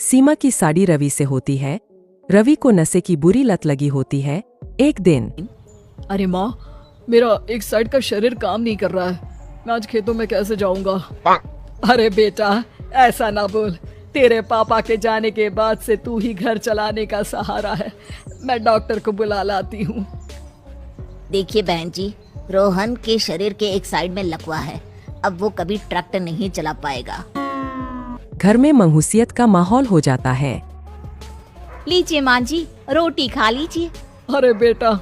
सीमा की साड़ी रवि से होती है। रवि को नशे की बुरी लत लगी होती है। एक दिन अरे माँ, मेरा एक साइड का शरीर काम नहीं कर रहा है। मैं आज खेतों में कैसे जाऊंगा? अरे बेटा, ऐसा ना बोल। तेरे पापा के जाने के बाद से तू ही घर चलाने का सहारा है। मैं डॉक्टर को बुला लाती हूँ। देखिए बहन जी, रोहन के शरीर के एक साइड में लकवा है। अब वो कभी ट्रैक्टर नहीं चला पाएगा। घर में मंहूसियत का माहौल हो जाता है। लीजिए माँ जी, रोटी खा लीजिए। अरे बेटा,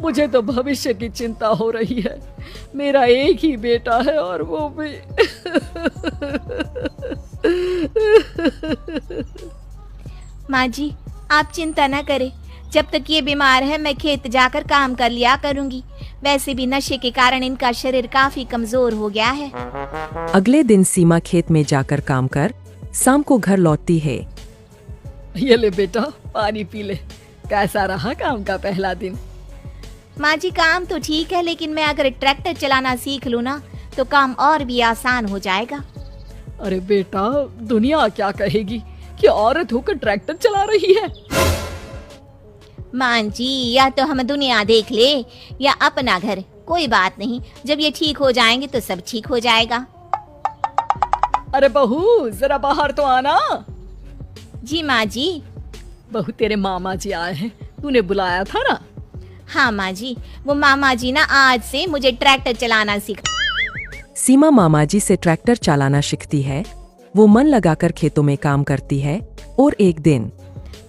मुझे तो भविष्य की चिंता हो रही है। मेरा एक ही बेटा है और वो भी माँ जी, आप चिंता न करें। जब तक ये बीमार है मैं खेत जाकर काम कर लिया करूंगी। वैसे भी नशे के कारण इनका शरीर काफी कमजोर हो गया है। अगले दिन सीमा खेत में जाकर काम कर शाम को घर लौटती है। ये ले बेटा, पानी पी ले। कैसा रहा काम का पहला दिन? माँ जी, काम तो ठीक है, लेकिन मैं अगर ट्रैक्टर चलाना सीख लूँ ना तो काम और भी आसान हो जाएगा। अरे बेटा, दुनिया क्या कहेगी कि औरत होकर ट्रैक्टर चला रही है। माँ जी, या तो हम दुनिया देख ले या अपना घर, कोई बात नहीं। जब ये ठीक हो जाएंगे तो सब ठीक हो जाएगा। अरे बहू, जरा बाहर तो आना। जी माँ जी। बहू, तेरे मामा जी आए हैं, तूने बुलाया था ना? हाँ माँ जी, वो मामा जी ना आज से मुझे ट्रैक्टर चलाना सिखा। सीमा मामा जी से ट्रैक्टर चलाना सीखती है। वो मन लगाकर खेतों में काम करती है। और एक दिन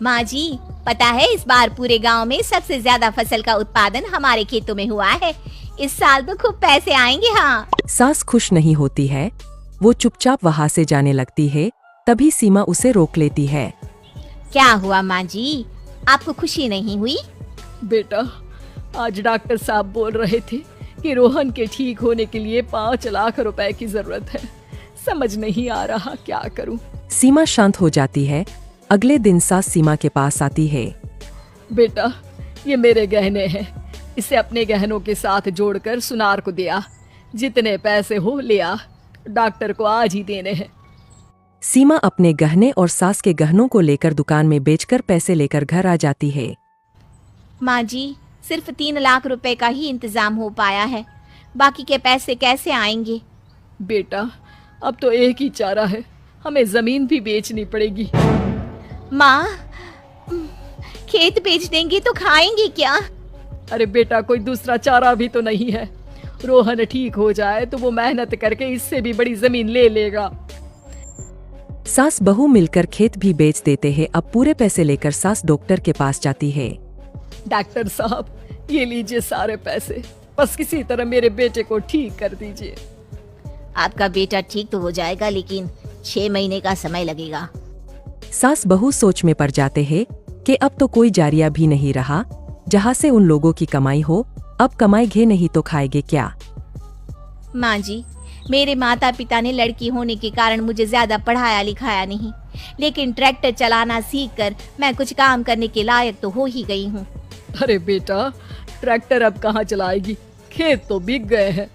माँ जी, पता है इस बार पूरे गांव में सबसे ज्यादा फसल का उत्पादन हमारे खेतों में हुआ है। इस साल तो खूब पैसे आएंगे। हाँ। सास खुश नहीं होती है। वो चुपचाप वहाँ से जाने लगती है। तभी सीमा उसे रोक लेती है। क्या हुआ माँ जी, आपको खुशी नहीं हुई? बेटा, आज डॉक्टर साहब बोल रहे थे कि रोहन के ठीक होने के लिए 5 लाख रुपए की जरूरत है। समझ नहीं आ रहा क्या करूं। सीमा शांत हो जाती है। अगले दिन सास सीमा के पास आती है। बेटा, ये मेरे गहने हैं। इसे अपने गहनों के साथ जोड़कर सुनार को दिया। जितने पैसे हो ले आ, डॉक्टर को आज ही देने हैं। सीमा अपने गहने और सास के गहनों को लेकर दुकान में बेचकर पैसे लेकर घर आ जाती है। माँ जी, सिर्फ 3 लाख रुपए का ही इंतजाम हो पाया है। बाकी के पैसे कैसे आएंगे? बेटा, अब तो एक ही चारा है, हमें जमीन भी बेचनी पड़ेगी। माँ, खेत बेच देंगे तो खाएंगे क्या? अरे बेटा, कोई दूसरा चारा भी तो नहीं है। रोहन ठीक हो जाए तो वो मेहनत करके इससे भी बड़ी जमीन ले लेगा। सास बहू मिलकर खेत भी बेच देते हैं। अब पूरे पैसे लेकर सास डॉक्टर के पास जाती है। डॉक्टर साहब, ये लीजिए सारे पैसे। बस किसी तरह मेरे बेटे को ठीक कर दीजिए। आपका बेटा ठीक तो हो जाएगा, लेकिन 6 महीने का समय लगेगा। सास बहू सोच में पड़ जाते हैं कि अब तो कोई जारिया भी नहीं रहा जहाँ से उन लोगों की कमाई हो। अब कमाएंगे नहीं तो खाएंगे क्या? माँ जी, मेरे माता पिता ने लड़की होने के कारण मुझे ज्यादा पढ़ाया लिखाया नहीं, लेकिन ट्रैक्टर चलाना सीखकर मैं कुछ काम करने के लायक तो हो ही गई हूँ। अरे बेटा, ट्रैक्टर अब कहाँ चलाएगी? खेत तो बिक गए हैं।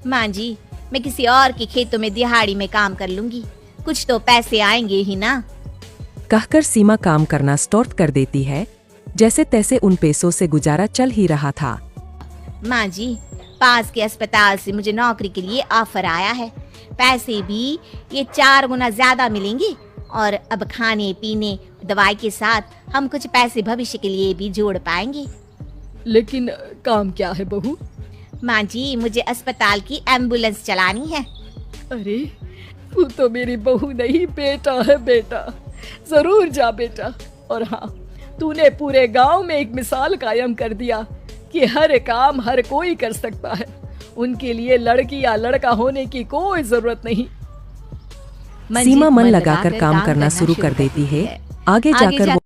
माँ जी, मैं किसी और के खेतों में दिहाड़ी में काम कर लूंगी, कुछ तो पैसे आएंगे ही ना। कहकर सीमा काम करना स्टार्ट कर देती है। जैसे तैसे उन पैसों से गुजारा चल ही रहा था। माँ जी, पास के अस्पताल से मुझे नौकरी के लिए ऑफर आया है। पैसे भी ये 4 गुना ज्यादा मिलेंगे और अब खाने पीने दवाई के साथ हम कुछ पैसे भविष्य के लिए भी जोड़ पाएंगे। लेकिन काम क्या है बहू? माँ जी, मुझे अस्पताल की एम्बुलेंस चलानी है। अरे, तू तो मेरी बहू नहीं, बेटा है बेटा। जरूर जा बेटा। और हाँ, तूने पूरे गांव में एक मिसाल कायम कर दिया कि हर काम हर कोई कर सकता है। उनके लिए लड़की या लड़का होने की कोई जरूरत नहीं। सीमा मन लगाकर काम करना शुरू कर देती है। आगे जाकर वो